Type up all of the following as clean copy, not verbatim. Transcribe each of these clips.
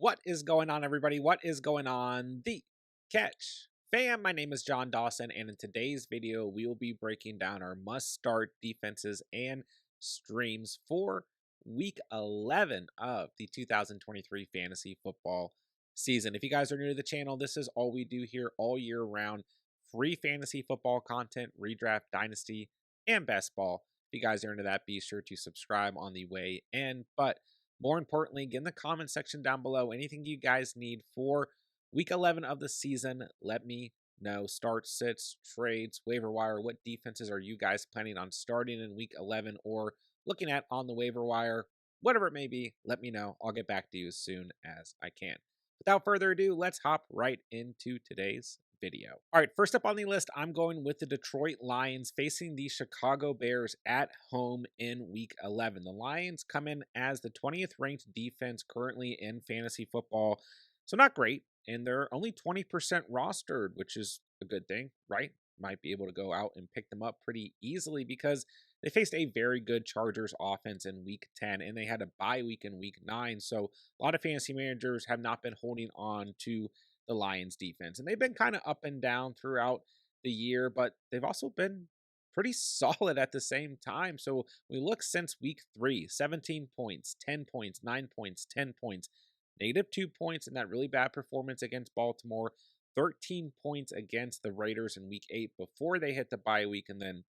What is going on, everybody? What is going on? The Catch fam, my name is John Dawson, and in today's video, we will be breaking down our must-start defenses and streams for Week 11 of the 2023 fantasy football season. If you guys are new to the channel, this is all we do here all year round. Free fantasy football content, redraft, dynasty, and best ball. If you guys are into that, be sure to subscribe on the way in. But more importantly, get in the comment section down below anything you guys need for Week 11 of the season. Let me know. Start, sits, trades, waiver wire. What defenses are you guys planning on starting in Week 11 or looking at on the waiver wire? Whatever it may be, let me know. I'll get back to you as soon as I can. Without further ado, let's hop right into today's video. All right, first up on the list, I'm going with the Detroit Lions facing the Chicago Bears at home in Week 11. The Lions come in as the 20th ranked defense currently in fantasy football, so not great, and they're only 20% rostered, which is a good thing, right? Might be able to go out and pick them up pretty easily because they faced a very good Chargers offense in Week 10, and they had a bye week in Week 9, so a lot of fantasy managers have not been holding on to the Lions defense. And they've been kind of up and down throughout the year, but they've also been pretty solid at the same time. So we look since week 3, 17 points, 10 points, 9 points, 10 points, -2 points in that really bad performance against Baltimore, 13 points against the Raiders in week 8 before they hit the bye week, and then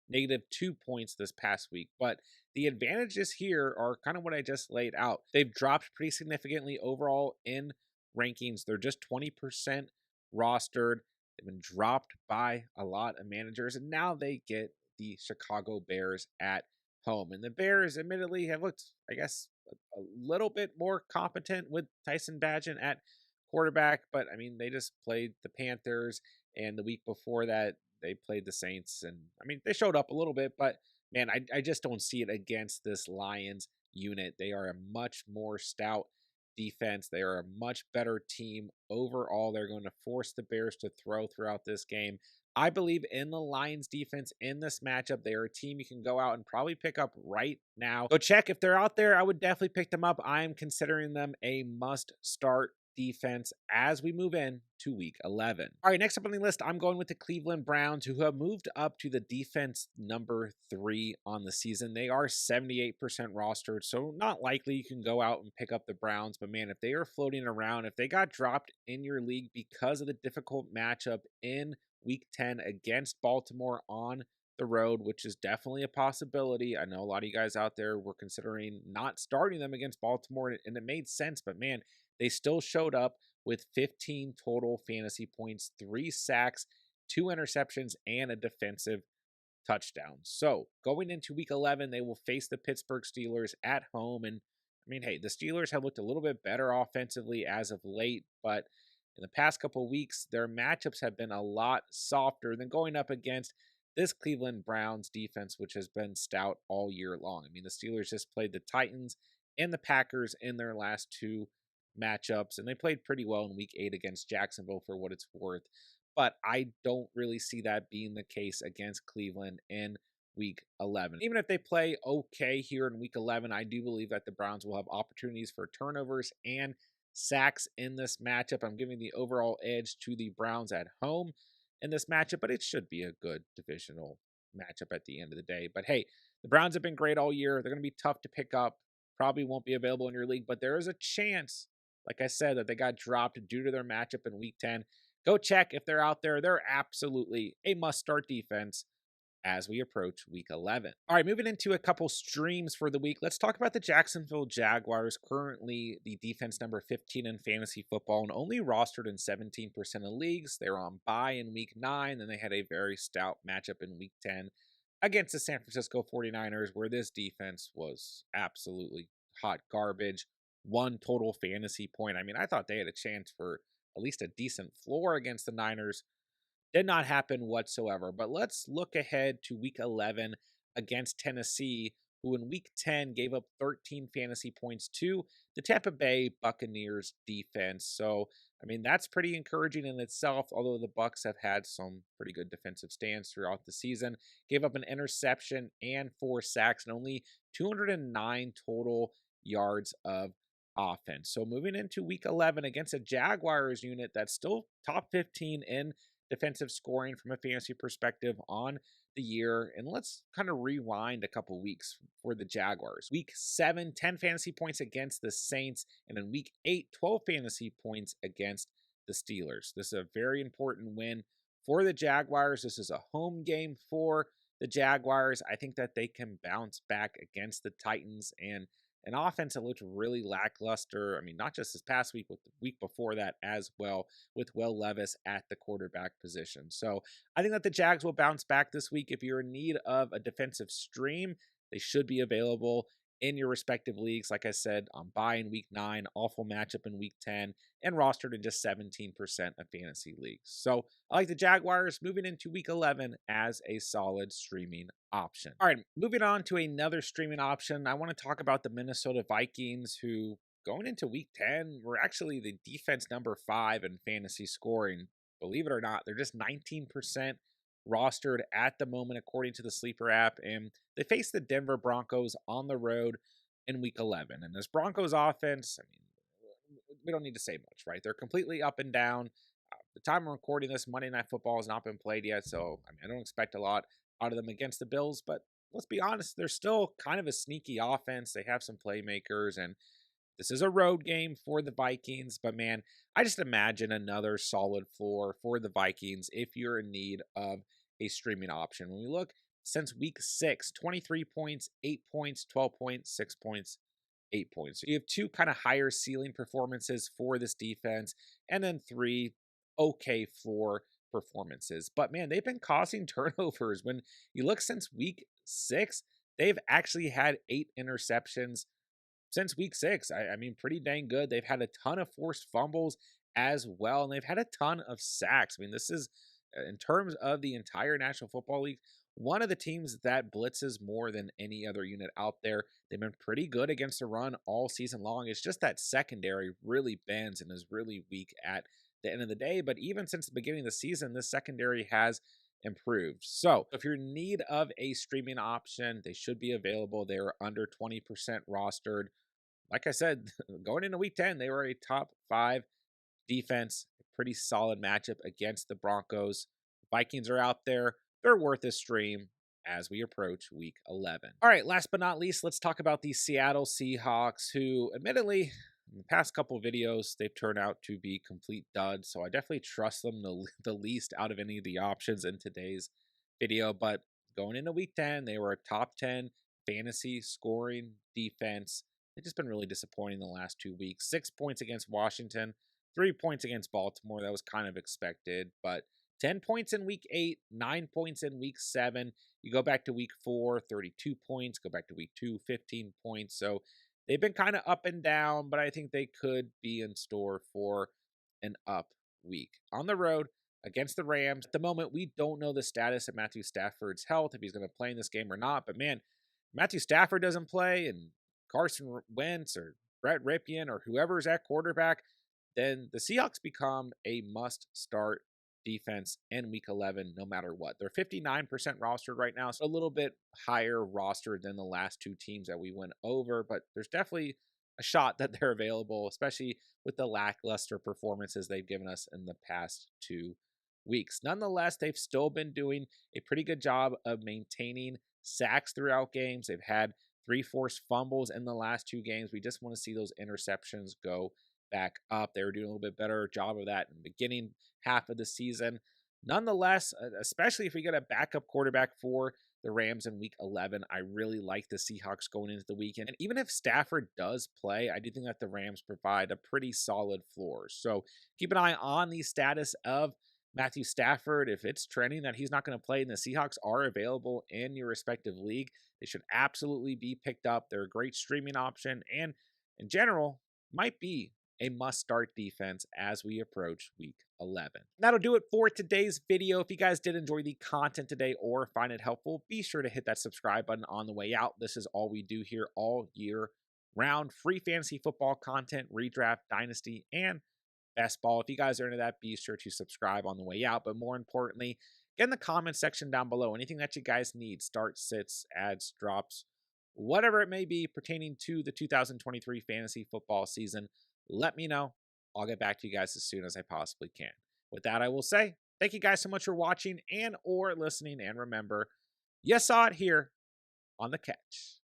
-2 points this past week. But the advantages here are kind of what I just laid out. They've dropped pretty significantly overall in rankings. They're just 20% rostered. They've been dropped by a lot of managers, and now they get the Chicago Bears at home. And the Bears, admittedly, have looked, I guess, a little bit more competent with Tyson Bagent at quarterback. But I mean, they just played the Panthers, and the week before that, they played the Saints. And I mean, they showed up a little bit, but man, I just don't see it against this Lions unit. They are a much more stout defense. They are a much better team overall. They're going to force the Bears to throw throughout this game. I believe in the Lions defense in this matchup. They are a team you can go out and probably pick up right now. Go check if they're out there. I would definitely pick them up. I am considering them a must start defense as we move in to week 11. All right, next up on the list, I'm going with the Cleveland Browns, who have moved up to the defense number 3 on the season. They are 78% rostered, so not likely you can go out and pick up the Browns. But man, if they are floating around, if they got dropped in your league because of the difficult matchup in week 10 against Baltimore on the road, which is definitely a possibility. I know a lot of you guys out there were considering not starting them against Baltimore, and it made sense, but man, they still showed up with 15 total fantasy points, 3 sacks, 2 interceptions, and a defensive touchdown. So going into week 11, they will face the Pittsburgh Steelers at home. And I mean, hey, the Steelers have looked a little bit better offensively as of late, but in the past couple of weeks, their matchups have been a lot softer than going up against this Cleveland Browns defense, which has been stout all year long. I mean, the Steelers just played the Titans and the Packers in their last 2 matchups, and they played pretty well in week 8 against Jacksonville for what it's worth. But I don't really see that being the case against Cleveland in week 11. Even if they play okay here in week 11, I do believe that the Browns will have opportunities for turnovers and sacks in this matchup. I'm giving the overall edge to the Browns at home in this matchup, but it should be a good divisional matchup at the end of the day. But hey, the Browns have been great all year. They're going to be tough to pick up. Probably won't be available in your league, but there is a chance, like I said, that they got dropped due to their matchup in week 10. Go check if they're out there. They're absolutely a must-start defense as we approach week 11. All right, moving into a couple streams for the week. Let's talk about the Jacksonville Jaguars, currently the defense number 15 in fantasy football and only rostered in 17% of leagues. They were on bye in week 9, and they had a very stout matchup in week 10 against the San Francisco 49ers, where this defense was absolutely hot garbage. 1 total fantasy point. I mean, I thought they had a chance for at least a decent floor against the Niners. Did not happen whatsoever. But let's look ahead to week 11 against Tennessee, who in week 10 gave up 13 fantasy points to the Tampa Bay Buccaneers defense. So, I mean, that's pretty encouraging in itself, although the Bucs have had some pretty good defensive stands throughout the season. Gave up an interception and 4 sacks and only 209 total yards of offense. So moving into week 11 against a Jaguars unit that's still top 15 in defensive scoring from a fantasy perspective on the year. And let's kind of rewind a couple weeks for the Jaguars. Week 7, 10 fantasy points against the Saints. And in week 8, 12 fantasy points against the Steelers. This is a very important win for the Jaguars. This is a home game for the Jaguars. I think that they can bounce back against the Titans and an offense that looked really lackluster. I mean, not just this past week, but the week before that as well, with Will Levis at the quarterback position. So I think that the Jags will bounce back this week. If you're in need of a defensive stream, they should be available in your respective leagues. Like I said, on bye in week 9, awful matchup in week 10, and rostered in just 17% of fantasy leagues. So I like the Jaguars moving into week 11 as a solid streaming option. All right, moving on to another streaming option. I want to talk about the Minnesota Vikings, who going into week 10 were actually the defense number 5 in fantasy scoring. Believe it or not, they're just 19% rostered at the moment, according to the Sleeper app. And they face the Denver Broncos on the road in week 11. And this Broncos offense, I mean, we don't need to say much, right? They're completely up and down. The time I'm recording this, Monday Night Football has not been played yet. So, I mean, I don't expect a lot out of them against the Bills. But let's be honest, they're still kind of a sneaky offense. They have some playmakers, and this is a road game for the Vikings, but man, I just imagine another solid floor for the Vikings if you're in need of a streaming option. When we look since week 6, 23 points, 8 points, 12 points, 6 points, 8 points. So you have 2 kind of higher ceiling performances for this defense, and then 3 okay floor performances. But man, they've been causing turnovers. When you look since week 6, they've actually had 8 interceptions since week 6. I mean, pretty dang good. They've had a ton of forced fumbles as well, and they've had a ton of sacks. I mean, this is, in terms of the entire National Football League, one of the teams that blitzes more than any other unit out there. They've been pretty good against the run all season long. It's just that secondary really bends and is really weak at the end of the day. But even since the beginning of the season, this secondary has improved. So if you're in need of a streaming option, they should be available. They are under 20% rostered. Like I said, going into week 10, they were a top 5 defense, a pretty solid matchup against the Broncos. Vikings are out there. They're worth a stream as we approach week 11. All right, last but not least, let's talk about the Seattle Seahawks, who admittedly, in the past couple videos, they've turned out to be complete duds. So I definitely trust them the least out of any of the options in today's video. But going into week 10, they were a top 10 fantasy scoring defense. They've just been really disappointing the last 2 weeks. 6 points against Washington, 3 points against Baltimore. That was kind of expected, but 10 points in week 8, 9 points in week 7. You go back to week 4, 32 points. Go back to week 2, 15 points. So they've been kind of up and down, but I think they could be in store for an up week. On the road against the Rams. At the moment, we don't know the status of Matthew Stafford's health, if he's going to play in this game or not. But man, Matthew Stafford doesn't play and Carson Wentz or Brett Ripien or whoever is at quarterback, then the Seahawks become a must-start defense in week 11 no matter what. They're 59% rostered right now, so a little bit higher roster than the last 2 teams that we went over, but there's definitely a shot that they're available, especially with the lackluster performances they've given us in the past 2 weeks. Nonetheless, they've still been doing a pretty good job of maintaining sacks throughout games. They've had 3 forced fumbles in the last 2 games. We just want to see those interceptions go back up. They were doing a little bit better job of that in the beginning half of the season. Nonetheless, especially if we get a backup quarterback for the Rams in week 11, I really like the Seahawks going into the weekend. And even if Stafford does play, I do think that the Rams provide a pretty solid floor. So keep an eye on the status of Matthew Stafford. If it's trending that he's not going to play and the Seahawks are available in your respective league, they should absolutely be picked up. They're a great streaming option and in general might be a must-start defense as we approach week 11. That'll do it for today's video. If you guys did enjoy the content today or find it helpful, be sure to hit that subscribe button on the way out. This is all we do here all year round. Free fantasy football content, redraft, dynasty, and best ball. If you guys are into that, be sure to subscribe on the way out. But more importantly, get in the comment section down below anything that you guys need, starts, sits, ads, drops, whatever it may be pertaining to the 2023 fantasy football season. Let me know. I'll get back to you guys as soon as I possibly can. With that, I will say thank you guys so much for watching and or listening. And remember, you saw it here on The Catch.